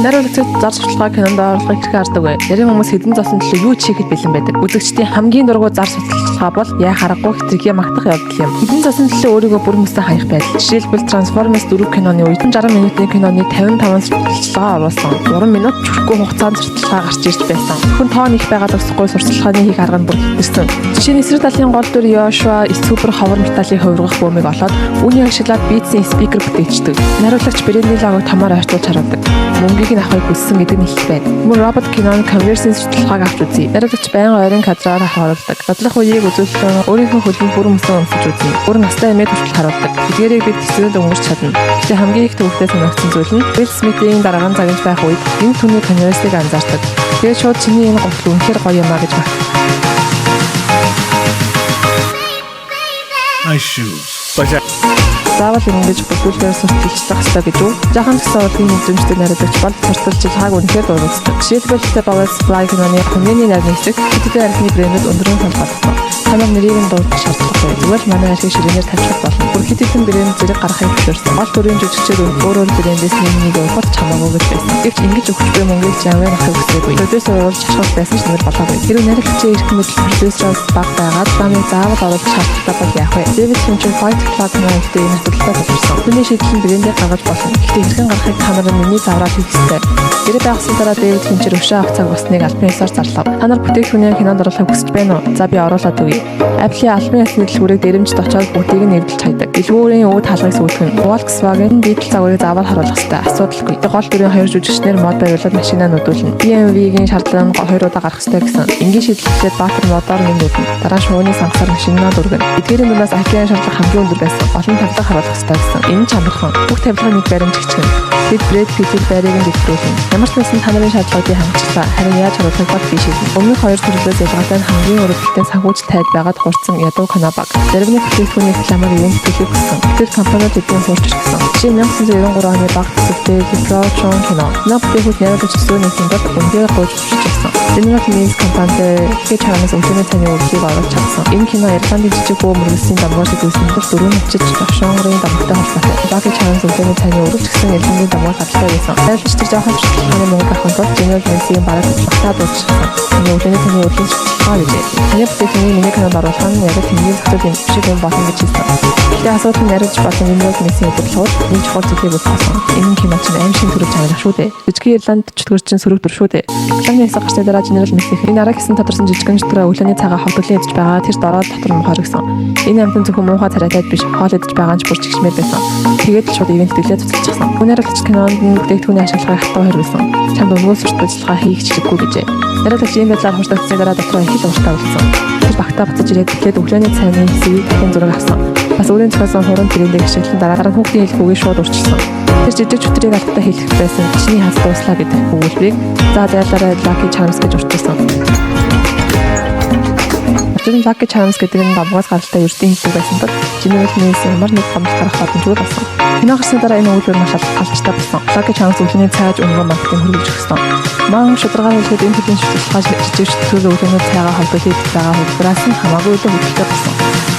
Найруулагчид зар сурталчилгаа кинонд оруулахыг хэрхэн хардаг вэ? Нарийн хүмүүс хэдэн зосон төлөө юу хийхэд бэлэн байдаг? Үзэгчдийн хамгийн дургуй зар сурталчилгаа бол яа харахгүй хэтрхий магтах явдал юм. Хэдэн зосон төлөө өөрийгөө бүр мөстэй хаях байдал. Жишээлбэл Transformers 4 киноны үед 60 минутын киноны 55 сурталчилгаа оруулсан. 3 минут чүрхгүй хугацаанд сурталчилгаа гарч ирж байсан. Зөвхөн тоон их байгаад өсөхгүй сурталчилгааны хийх арга нь бүр хэтэрсэн. Жишээ нь эсрэг талын гол дүр Yoshua супер ховор металлыг хувиргах бөмбөг олоод үүнийг ашиглаад Beats-ийн спикер бүтээгчдэг. Найруулагч Brandon Lee-г томоор ойртуулж харуулдаг. Мөнгийг нь авахыг хүссэн гэдэг нь их байна. Мөн робот киноны конверсийн сурталчилгааг авч үзье. Найруулагч байнга ойрын кадраар харуулдаг. Задлах үеийг үзүүлэлтэн өөрийнхөө хөлбөмбөг бүр мөсөө өмсөж үзнэ. Бүр настай эмээд хүртэл харуулдаг. Эдгээрийг бид тэсвэрэнд өнгөрч чадна. Гэхдээ хамгийн их төвөгтэй санагдсан зүйл нь Will Smith-ийн дараагийн загинж байх үед энэ түүний конверсийг анзаардаг. Тэгээд шууд чиний энэ гол үнэхээр гоё юмаа гэж баг. My shoes. Заавал ингэж бүлгүүрээр сурталчлах хэрэгтэй гэж үү? Жахан гэсэн урлагийн мэдрэмжтэй найруулагч бол сурталчилгааг үнэхээр дуурайдаг. Жишээлбэл The Ballad Fly киноны хүмүүний нарийн хэсэг хэдэн архины брэндүүд өндөрөн сонголгосон. Танай нэрийг нь дуудаж шаардлагагүй. Зүгээр манай архийг ширээгээр тавьчих болно. Бүр хэдэн брэнд зэрэг гаргахыг хүсэрсэн. Гол бүрийн жүжигчид өөр брэндээс нэг өгөхөд чамаагүй гэж байсан. Гэвч ингэж өгч буй мөнгийг чамаар авахыг хүсээгүй. Продюсер уурж шахах байсан ч нэр болоогүй. Хэрвээ найруулагчийн эрх мэдэл продюсероос баг байгаад замыг заавал оруулах шаардлагатай бол яах вэ? David Fincher Fight Club нэртэй энэ асуудалтай тулгарсан. Түүний шийдэл нь брэндээ гаргаж болно. Гэхдээ хэрхэн гаргахыг та нар миний завраар хийх ёстой. Гэрээ байгуулсан дараа David Fincher өшөө авах цаг болсныг албан ёсоор зарлав. Та нар бүтээгдэхүүний кинонд оруулахыг хүсэж байна уу? За би оруулаад өгье. Apple-ийн албан ёсны дэлгүүрийг дээрэмжид очоод бүгдийг нь нэвдэлж хайдаг. Дэлгүүрийн өвд хаалгыг сүйтгэн. Volkswagen Beetle загварыг заавал харуулах ёстой. Асуудалгүй. Гол дүрийн хоёр жүжигчнэр мод байрлуулад машинаа нөдүүлнэ. BMW-гийн шаардлага нь 2 удаа гарах ёстой гэсэн. Энгийн шийдлэлээр баатар модоор нэмэгдэнэ. Дараа нь шууны сансаар машинаа дүргэнэ. Эдгээрийн дундаас IKEA-ийн шаардлага хамгийн өндөр байсан. Олон тавилга харуулах ёстой гэсэн. Энэ ч амархан. Бүх тавилгааг баримжигчгэн. Тэд Brad Pitt-ийг байрыг нь дэлгэрүүлнэ. Ямар ч байсан та нарын шаардлагыг хангацлаа. Харин яаж харуулахыг бод би шийднэ. Өмнөх хоёр төрлөөс ялгаатай нь хамгийн өрөвдөлтөнд санхүүжилт тайлд байгаад хурцсан ядуу кино баг. Зарим нэг бүтээгдэхүүний рекламаар ивент төлөв гэсэн. Тэр компаниуд эдгээр хуурч ирсэн. Жишээ нь 1993 оны баг төсөвтэй Proton кино. Наг бүтээгдэхүүн найруулагч зүүн нэгэн бол үнээр гойж ирсэн. General Mills компанитай гэж харамс өвчнөө таны үргэлжлийг оруулж чадсан. Энэ кино Ирландын жижиг бөө мөргөсийн дамгуурд үзсэн тул дөрөв очиж Жошонгорын дамгтай холбоотой. Баг гэж харамс өвчнөө таны үргэлж гисэн Ирландын дамгуур хадтай байсан. Найруулагч тэр жоохон шилжүүлэхний мөнгө авах нь бол General Mills-ийн бараг багтаа дууссан. Энэ өвчнөө таны үргэлж хаалж. Таны бүтээгдэхүүнийг миний кинонд оруулах нь яг тэмдэглэл зөвхөн юм шиг юм болно гэж хэлсэн. Гэхдээ асуудал нь найруулагч болон General Mills-ийн бодлогод нэг чухал зүйлийг үлдээсэн. Энэ кино чинь аим шиг төрөж байгаа шүү дээ. Жижигхэн Ирланд чөтгөрчин сөрөг дүр шүү дээ. Рекламын хэсэг гарсны дараа General Mills-ийн энэ арга гэсэн тодорсон жижигхэн чөтгөрөө өглөөний цагаа хавтгалын идэж байгаа тэр дороод дотор мухаар гисэн. Энэ амтан зөвхөн муухай царайтай биш хоол идэж байгаа нь ч бүр чигчмээр байсан. Тэгээд л шууд ивент төлөө цуцалчихсан. Найруулагч кинонд бүтээгдэхүүний ашиглагыг хатуу хэрэгсэн. Чамд өнгөө сурталчилгаа хийх чиггүй гэжээ. Найруулагч ийм байдлаар хурдтагдсны дараа дотроо их л ууртаа үлдсэн. Тэр багтаа буцаж ирээд тэгээд өглөөний цайны хэсгийг дахин зураг авсан. Бас өөрийн цогцолсон хуран тэрэндээ гიშгэлэн дараа нь хүүхдийн хэлбүгийг шууд урчилсан. Тэр жижиг чөтрийг алдаа хэлэх байсан. Чиний хас дууслаа гэдэг өгүүлбэрийг за дайлаараа Lucky Charms гэж урчилсан. Lucky Charms гэдэг нь дамгаас гаралтай ердийн хэлбэг байсан бол General Mills ямар нэг гомдол гарах боломжгүй болсон. Кино гарсны дараа энэ өгүүлбэр маш алдартай болсон. Lucky Charms өглөөний цайж өнгөө маркетинг хөрвүүлж өгсөн. Маань шударгаа хэлэхэд энэ төрлийн шүтлэгч жижиг чөтгөрөө өглөөний цайгаа холбож идэх байгаа хөлбраас нь хамаагүй л хөдөлгөөнтэй болсон.